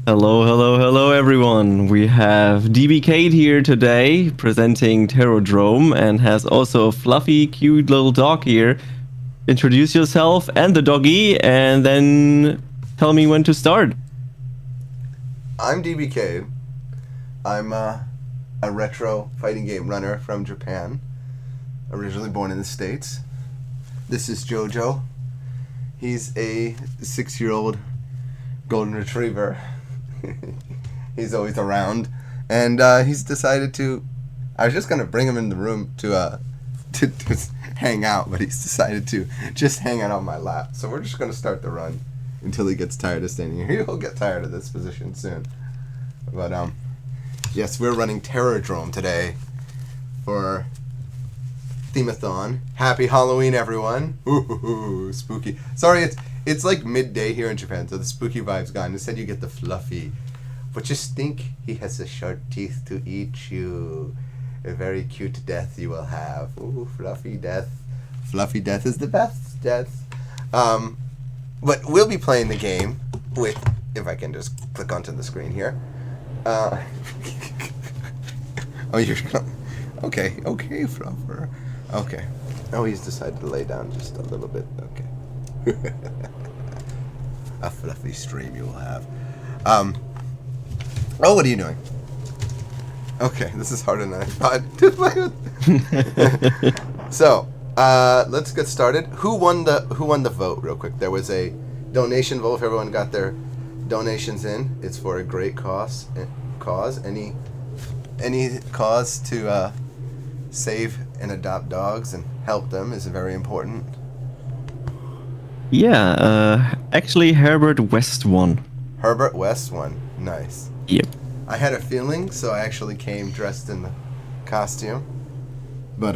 Hello, hello, hello, everyone. We have dbcade here today presenting Terrordrome and has also a fluffy, cute little dog here. Introduce yourself and the doggy, and then tell me when to start. I'm dbcade. I'm a retro fighting game runner from Japan, originally born in the States. This is Jojo. He's a 6-year-old golden retriever. He's always around, and he's decided to. I was just gonna bring him in the room to hang out, but he's decided to just hang out on my lap. So we're just gonna start the run until he gets tired of standing here. He'll get tired of this position soon. But yes, we're running Terrordrome today for Themeathon. Happy Halloween, everyone! Ooh, spooky. Sorry, it's like midday here in Japan, so the spooky vibe's gone. Instead, you get the fluffy. But just think, he has the sharp teeth to eat you. A very cute death you will have. Ooh, fluffy death. Fluffy death is the best death. But we'll be playing the game with, if I can just click onto the screen here. Oh, you're okay, Fluffer. Okay. Oh, he's decided to lay down just a little bit. Okay. A fluffy stream you will have. Oh, what are you doing? Okay, this is harder than I thought to play with. So, let's get started. Who won the vote, real quick? There was a donation vote. If everyone got their donations in, it's for a great cause. Any cause to save and adopt dogs and help them is very important. Yeah, actually Herbert West won. Herbert West won. Nice. Yep. I had a feeling, so I actually came dressed in the costume. But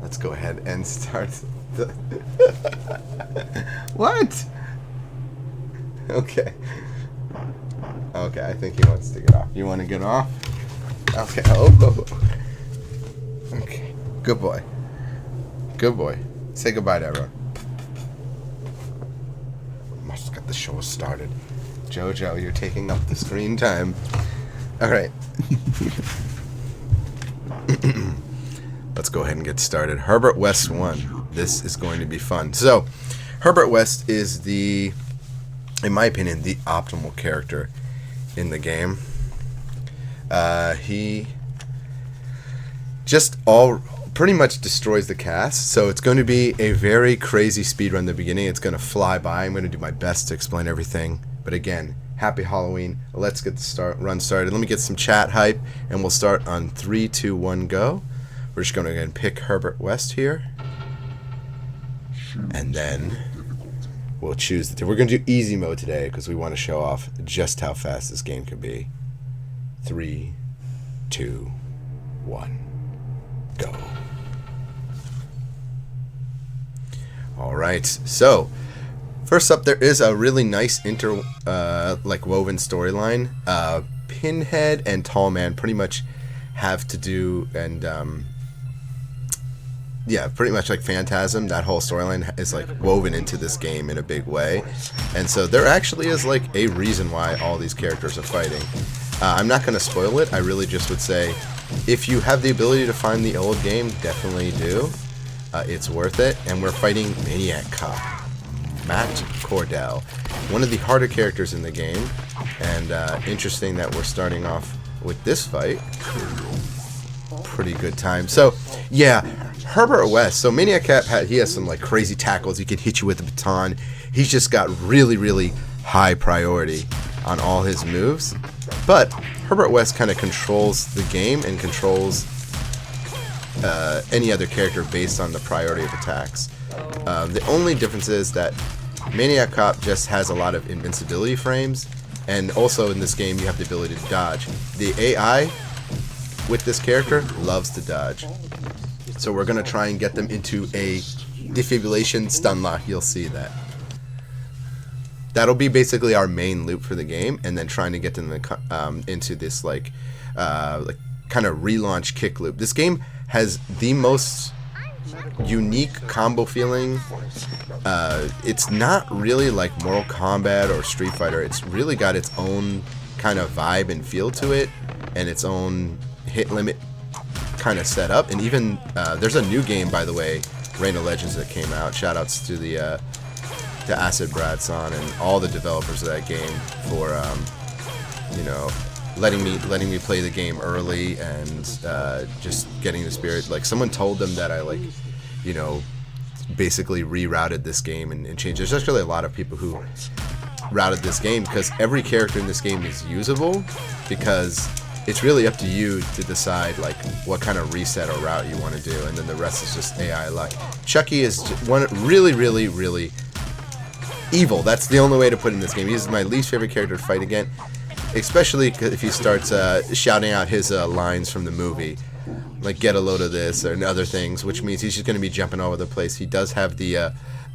let's go ahead and start the What? Okay. Okay, I think he wants to get off. You want to get off? Okay. Oh. Okay. Good boy. Good boy. Say goodbye to everyone. Must get the show started. Jojo, you're taking up the screen time. All right. Let's go ahead and get started. Herbert West won. This is going to be fun. So, Herbert West is in my opinion, the optimal character in the game. He just pretty much destroys the cast, so it's going to be a very crazy speedrun in the beginning. It's going to fly by. I'm going to do my best to explain everything. But again, happy Halloween. Let's get the run started. Let me get some chat hype, and we'll start on 3, 2, 1, go. We're just going to go ahead and pick Herbert West here. And then we'll choose we're going to do easy mode today because we want to show off just how fast this game can be. 3, 2, 1, go. Alright, so first up, there is a really nice woven storyline. Pinhead and Tall Man pretty much have to do, and yeah, pretty much like Phantasm, that whole storyline is like woven into this game in a big way. And so there actually is like a reason why all these characters are fighting. I'm not going to spoil it. I really just would say, if you have the ability to find the old game, definitely do. It's worth it. And we're fighting Maniac Cop, Matt Cordell, one of the harder characters in the game. And interesting that we're starting off with this fight. Pretty good time. So, yeah, Herbert West. So Maniac Cop, he has some like crazy tackles. He can hit you with a baton. He's just got really, really high priority on all his moves. But Herbert West kind of controls the game and controls any other character based on the priority of attacks. The only difference is that Maniac Cop just has a lot of invincibility frames, and also in this game you have the ability to dodge. The AI with this character loves to dodge. So we're going to try and get them into a defibrillation stun lock. You'll see that. That'll be basically our main loop for the game, and then trying to get them into this like kind of relaunch kick loop. This game has the most unique combo feeling. It's not really like Mortal Kombat or Street Fighter. It's really got its own kind of vibe and feel to it, and its own hit limit kind of setup. And even there's a new game, by the way, Reign of Legends, that came out. Shoutouts to the to Acid Bradson and all the developers of that game for you know, letting me play the game early and just getting the spirit. Like, someone told them that I, like, you know, basically rerouted this game and changed. There's actually a lot of people who routed this game because every character in this game is usable, because it's really up to you to decide like what kind of reset or route you want to do, and then the rest is just AI luck. Chucky is one really evil. That's the only way to put in this game. He's my least favorite character to fight against, especially if he starts shouting out his lines from the movie, like "get a load of this" and other things, which means he's just going to be jumping all over the place. He does have the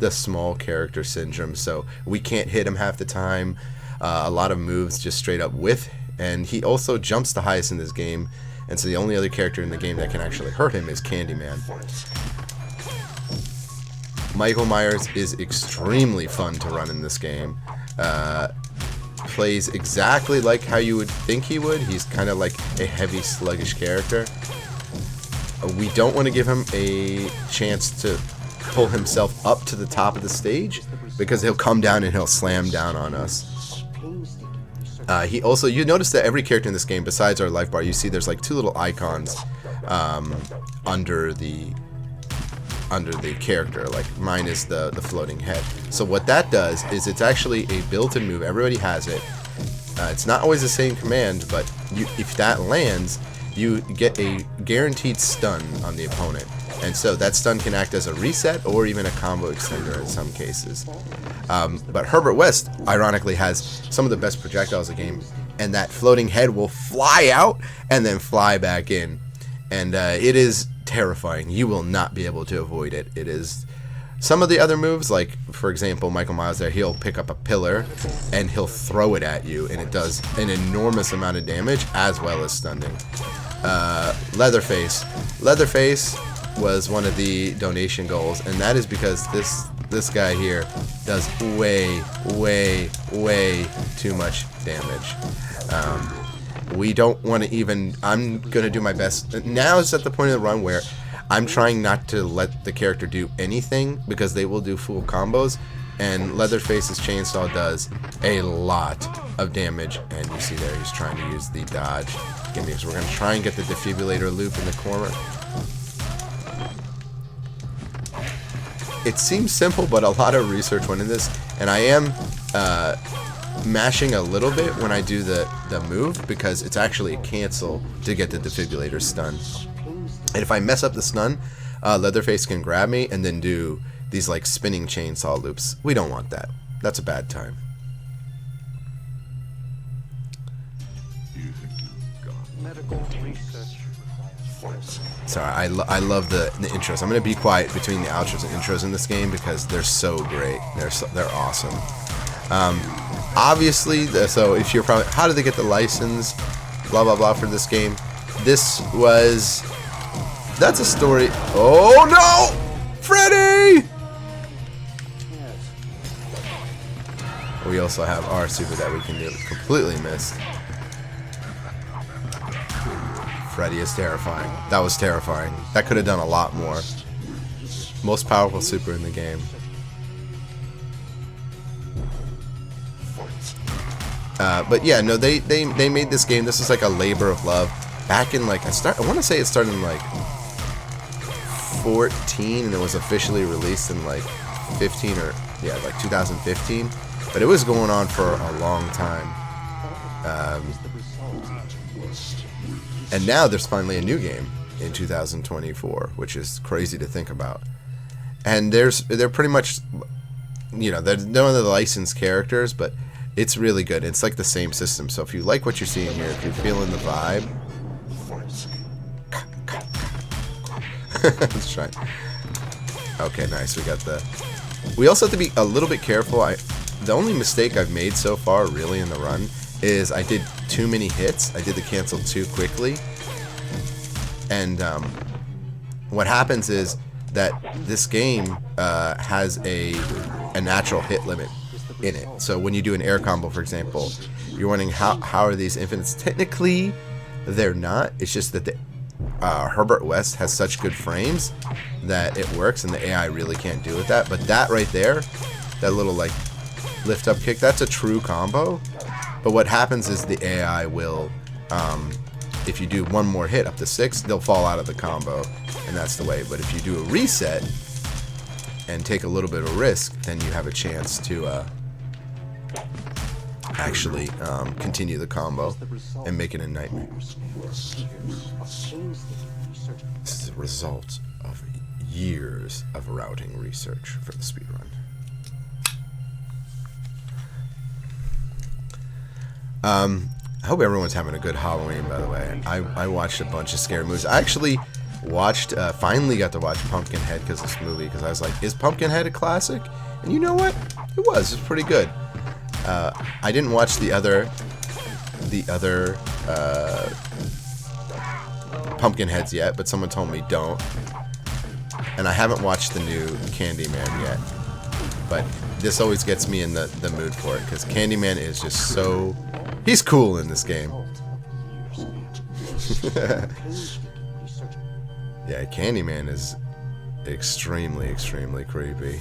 small character syndrome, so we can't hit him half the time. A lot of moves just straight up whiff, and he also jumps the highest in this game, and so the only other character in the game that can actually hurt him is Candyman. Michael Myers is extremely fun to run in this game. Plays exactly like how you would think he would. He's kind of like a heavy, sluggish character. We don't want to give him a chance to pull himself up to the top of the stage, because he'll come down and he'll slam down on us. He also, you notice that every character in this game, besides our life bar, you see there's like two little icons under the character. Like, mine is the floating head. So what that does is it's actually a built-in move. Everybody has it. It's not always the same command, but if that lands, you get a guaranteed stun on the opponent. And so that stun can act as a reset or even a combo extender in some cases. But Herbert West, ironically, has some of the best projectiles in the game, and that floating head will fly out and then fly back in. And it is terrifying. You will not be able to avoid it. It is... Some of the other moves, like, for example, Michael Myers there, he'll pick up a pillar and he'll throw it at you, and it does an enormous amount of damage as well as stunning. Leatherface. Leatherface was one of the donation goals, and that is because this guy here does way too much damage. We don't want to even... I'm going to do my best. Now is at the point of the run where I'm trying not to let the character do anything, because they will do full combos, and Leatherface's chainsaw does a lot of damage, and you see there he's trying to use the dodge gimmick. So we're going to try and get the defibrillator loop in the corner. It seems simple, but a lot of research went in this, and I am mashing a little bit when I do the move, because it's actually a cancel to get the defibrillator stun. And if I mess up the stun, Leatherface can grab me and then do these like spinning chainsaw loops. We don't want that. That's a bad time. Sorry, I love the intros. I'm gonna be quiet between the outros and intros in this game because they're so great. They're awesome. Obviously, so if you're probably, how did they get the license? Blah blah blah for this game. This was. That's a story. Oh no! Freddy! We also have our super that we can do. Completely missed. Freddy is terrifying. That was terrifying. That could have done a lot more. Most powerful super in the game. But yeah, no, they made this game. This is like a labor of love. Back in like I want to say it started in like 14, and it was officially released in like 15 or yeah, like 2015. But it was going on for a long time. And now there's finally a new game in 2024, which is crazy to think about. And they're pretty much, you know, they're one of the licensed characters, but it's really good. It's like the same system. So if you like what you're seeing here, if you're feeling the vibe, let's try. Okay, nice. We got the. We also have to be a little bit careful. The only mistake I've made so far, really, in the run, is I did too many hits. I did the cancel too quickly, and what happens is that this game has a natural hit limit in it. So when you do an air combo, for example, you're wondering how are these infinites? Technically, they're not. It's just that the Herbert West has such good frames that it works, and the AI really can't do with that. But that right there, that little like lift up kick, that's a true combo. But what happens is the AI will, if you do one more hit up to 6, they'll fall out of the combo, and that's the way. But if you do a reset and take a little bit of risk, then you have a chance to actually continue the combo and make it a nightmare. This is a result of years of routing research for the speedrun. I hope everyone's having a good Halloween, by the way. I watched a bunch of scary movies. I actually watched, finally got to watch Pumpkinhead because of this movie, because I was like, is Pumpkinhead a classic? And you know what? It was pretty good. I didn't watch the other Pumpkinheads yet, but someone told me don't. And I haven't watched the new Candyman yet. But this always gets me in the mood for it, because Candyman is just so... He's cool in this game. Yeah, Candyman is extremely, extremely creepy.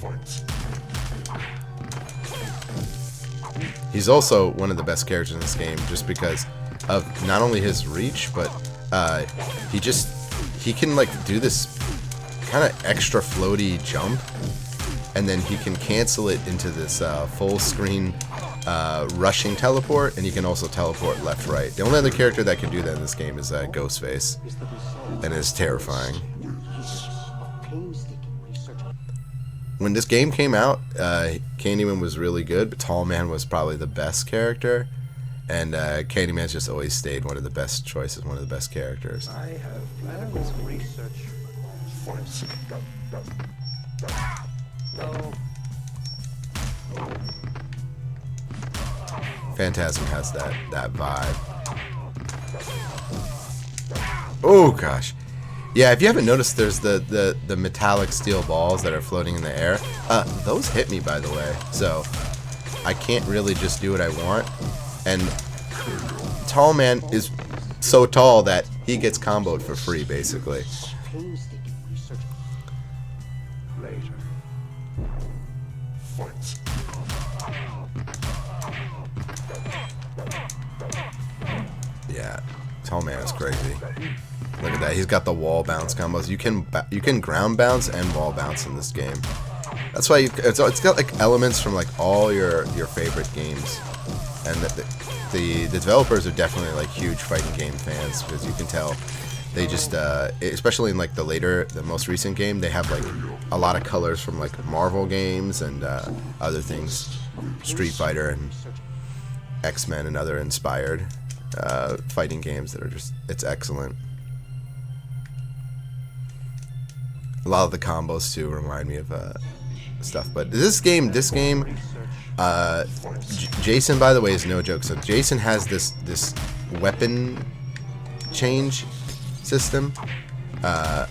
He's also one of the best characters in this game just because of not only his reach, but he can like do this kind of extra floaty jump, and then he can cancel it into this full screen rushing teleport, and he can also teleport left right. The only other character that can do that in this game is Ghostface, and it's terrifying. When this game came out, Candyman was really good, but Tall Man was probably the best character, and Candyman's just always stayed one of the best choices, one of the best characters. I have plans of research. Phantasm has that vibe. Oh gosh. Yeah, if you haven't noticed, there's the metallic steel balls that are floating in the air. Those hit me, by the way, so I can't really just do what I want. And Tall Man is so tall that he gets comboed for free, basically. Yeah, Tall Man is crazy. Look at that. He's got the wall bounce combos. You can ground bounce and wall bounce in this game. That's why it's got like elements from like all your favorite games. And the developers are definitely like huge fighting game fans, because you can tell they just especially in like the most recent game, they have like a lot of colors from like Marvel games and other things, Street Fighter and X-Men and other inspired fighting games that are just, it's excellent. A lot of the combos too remind me of stuff, but this game, Jason, by the way, is no joke. So Jason has this weapon change system. Oh,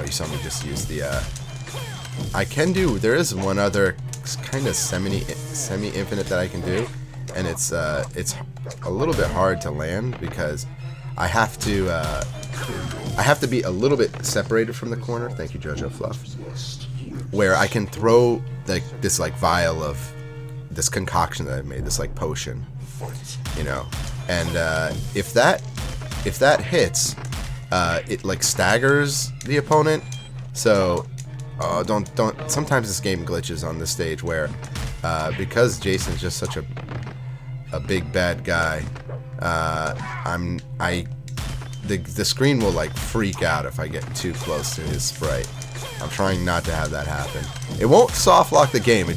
you saw me just use the. There is one other kind of semi-infinite that I can do, and it's a little bit hard to land because I have to be a little bit separated from the corner. Thank you, JoJo Fluff. Where I can throw this vial of this concoction that I've made, this like potion, you know, and if that hits, it like staggers the opponent. So don't. Sometimes this game glitches on this stage where because Jason's just such a big bad guy, the screen will like freak out if I get too close to his sprite. I'm trying not to have that happen. It won't soft lock the game.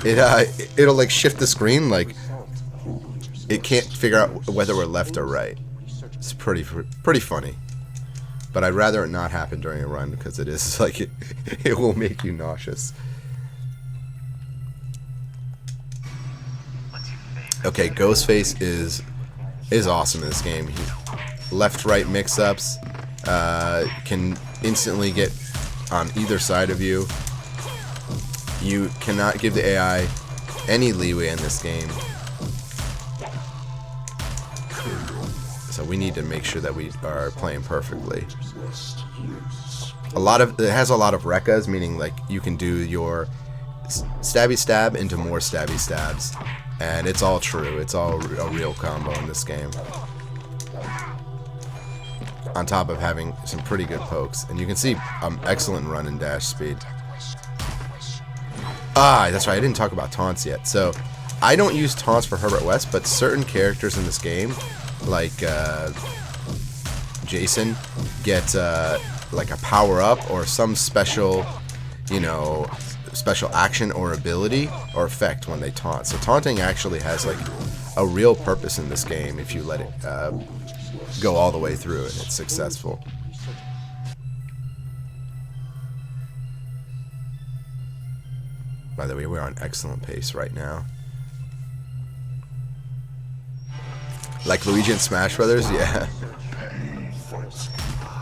It'll like shift the screen, like it can't figure out whether we're left or right. It's pretty funny. But I'd rather it not happen during a run, because it is like it will make you nauseous. Okay, Ghostface is awesome in this game. Left-right mix-ups, can instantly get on either side of you. You cannot give the AI any leeway in this game. So we need to make sure that we are playing perfectly. It has a lot of rekkas, meaning like you can do your stabby stab into more stabby stabs, and it's all true. It's all a real combo in this game. On top of having some pretty good pokes, and you can see excellent run and dash speed. Ah, that's right. I didn't talk about taunts yet. So I don't use taunts for Herbert West, but certain characters in this game, like Jason, get like a power up or some special, you know, special action or ability or effect when they taunt. So taunting actually has like a real purpose in this game if you let it go all the way through and it's successful. By the way, we're on excellent pace right now. Like Luigi and Smash Brothers, yeah.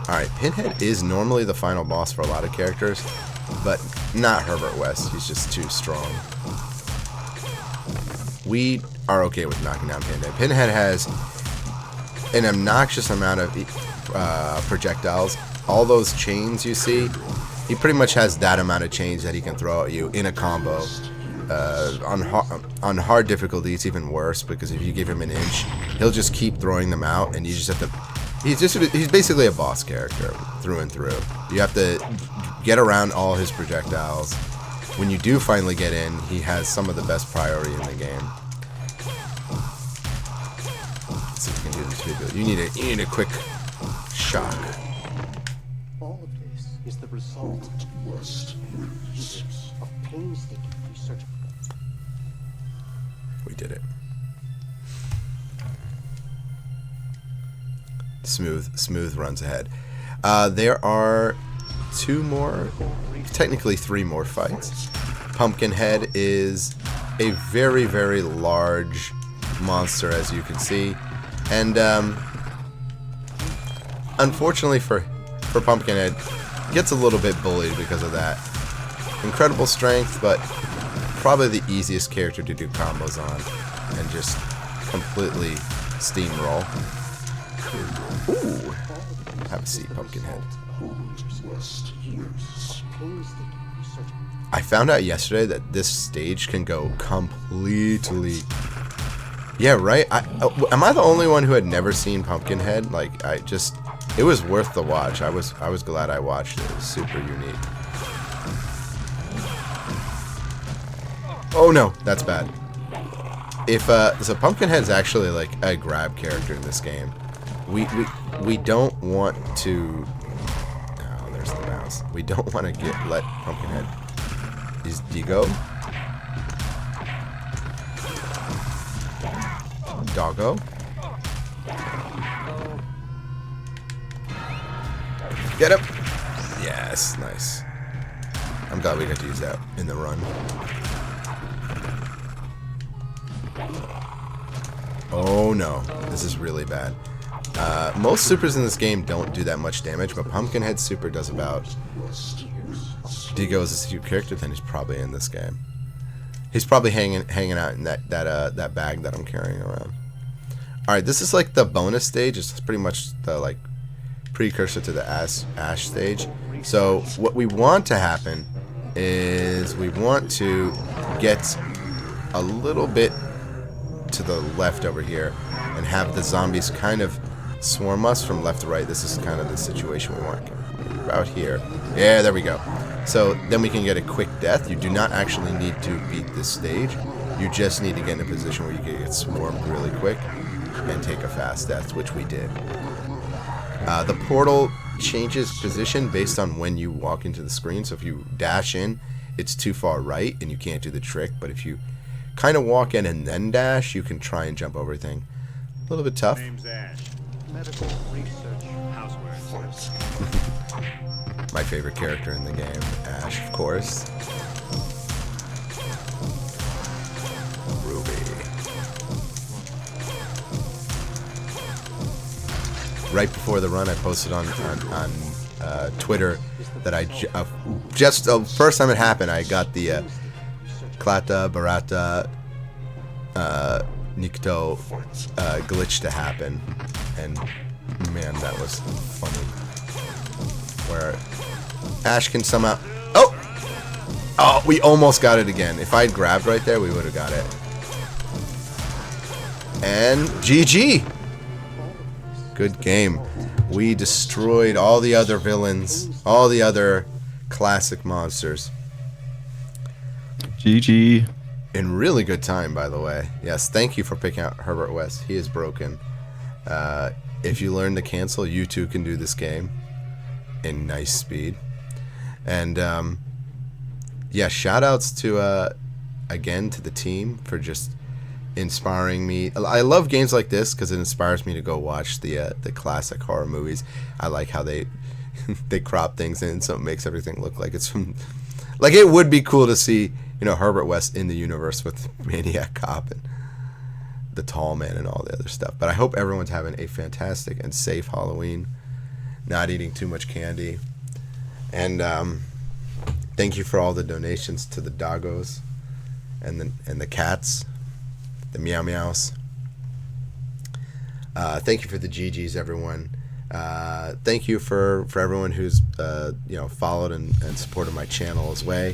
Alright, Pinhead is normally the final boss for a lot of characters, but not Herbert West. He's just too strong. We are okay with knocking down Pinhead. Pinhead has an obnoxious amount of projectiles. All those chains you see, he pretty much has that amount of chains that he can throw at you in a combo. On hard difficulty, it's even worse, because if you give him an inch, he'll just keep throwing them out, and you just have to... He's basically a boss character through and through. You have to get around all his projectiles. When you do finally get in, he has some of the best priority in the game. Let's see if we can do this video. You need a quick shock. All of this is the result of painstaking research. We did it. Smooth runs ahead. There are technically three more fights. Pumpkinhead is a very, very large monster, as you can see, and unfortunately for Pumpkinhead, gets a little bit bullied because of that. Incredible strength, but probably the easiest character to do combos on and just completely steamroll. Ooh. Have a seat, Pumpkinhead. I found out yesterday that this stage can go completely... Yeah, right? Am I the only one who had never seen Pumpkinhead? Like, it was worth the watch. I was glad I watched it. It was super unique. Oh no, that's bad. So Pumpkinhead's actually like a grab character in this game. We don't want to... Oh, there's the mouse. We don't want to let Pumpkinhead... Is Digo? Doggo? Get him! Yes, nice. I'm glad we got to use that in the run. Oh no, this is really bad. Most supers in this game don't do that much damage, but Pumpkinhead's super does about... Digo is a super character, then he's probably in this game. He's probably hanging out in that bag that I'm carrying around. Alright, this is like the bonus stage. It's pretty much the like precursor to the Ash stage. So what we want to happen is we want to get a little bit to the left over here and have the zombies kind of swarm us from left to right. This is kind of the situation we want. About here. Yeah, there we go. So then we can get a quick death. You do not actually need to beat this stage. You just need to get in a position where you can get swarmed really quick and take a fast death, which we did. The portal changes position based on when you walk into the screen. So if you dash in, it's too far right and you can't do the trick. But if you kind of walk in and then dash, you can try and jump over everything. A little bit tough. Name's Ash. Medical research. Houseware. My favorite character in the game, Ash, of course. Ruby. Right before the run, I posted on Twitter that I just first time it happened, I got the Klata Barata Nikto glitch to happen, and man, that was funny. Where Ash can somehow... Oh, we almost got it again. If I'd grabbed right there, we would have got it. And GG! Good game. We destroyed all the other villains, all the other classic monsters. GG. In really good time, by the way. Yes, thank you for picking out Herbert West. He is broken. If you learn to cancel, you too can do this game in nice speed. And yeah, shout outs to again to the team for just inspiring me. I love games like this because it inspires me to go watch the classic horror movies. I like how they they crop things in so it makes everything look like it's from... Like, it would be cool to see, you know, Herbert West in the universe with Maniac Cop and the Tall Man and all the other stuff. But I hope everyone's having a fantastic and safe Halloween, not eating too much candy. And thank you for all the donations to the doggos and the cats, the meow meows. Thank you for the GGs, everyone. Thank you for everyone who's you know, followed and supported my channel as well.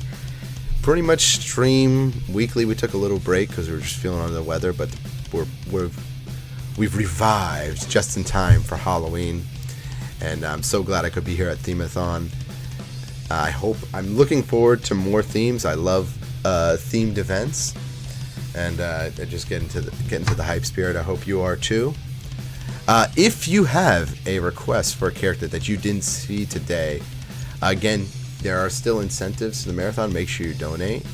Pretty much stream weekly. We took a little break because we were just feeling under the weather, but we've revived just in time for Halloween, and I'm so glad I could be here at Themeathon. I'm looking forward to more themes. I love themed events, and just get into the hype spirit. I hope you are too. If you have a request for a character that you didn't see today, again, there are still incentives to the marathon. Make sure you donate.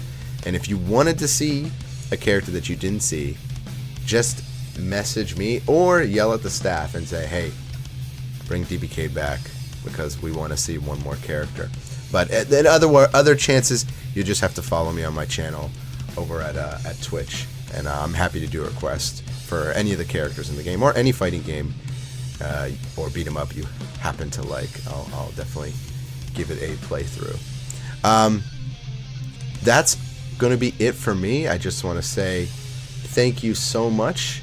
And if you wanted to see a character that you didn't see, just message me or yell at the staff and say, hey, bring dbcade back because we want to see one more character. But then other chances, you just have to follow me on my channel over at Twitch, and I'm happy to do a request for any of the characters in the game or any fighting game or beat 'em up you happen to like. I'll definitely give it a playthrough. That's gonna be it for me. I just want to say thank you so much.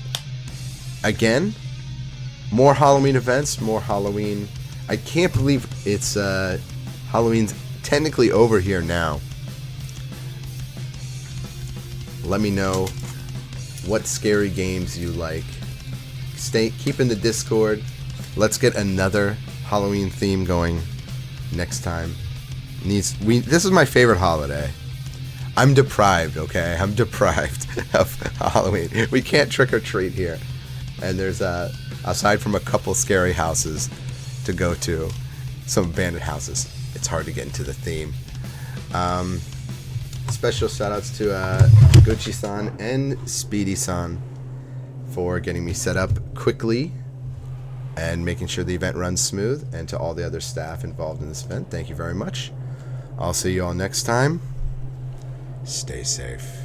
Again, more Halloween events, more Halloween. I can't believe it's Halloween's technically over here now. Let me know what scary games you like. Keep in the Discord. Let's get another Halloween theme going next time. This is my favorite holiday. I'm deprived, okay? I'm deprived of Halloween. We can't trick or treat here. And there's aside from a couple scary houses to go to, some abandoned houses, it's hard to get into the theme. Special shoutouts to Gucci-san and Speedy-san for getting me set up quickly and making sure the event runs smooth, and to all the other staff involved in this event, thank you very much. I'll see you all next time. Stay safe.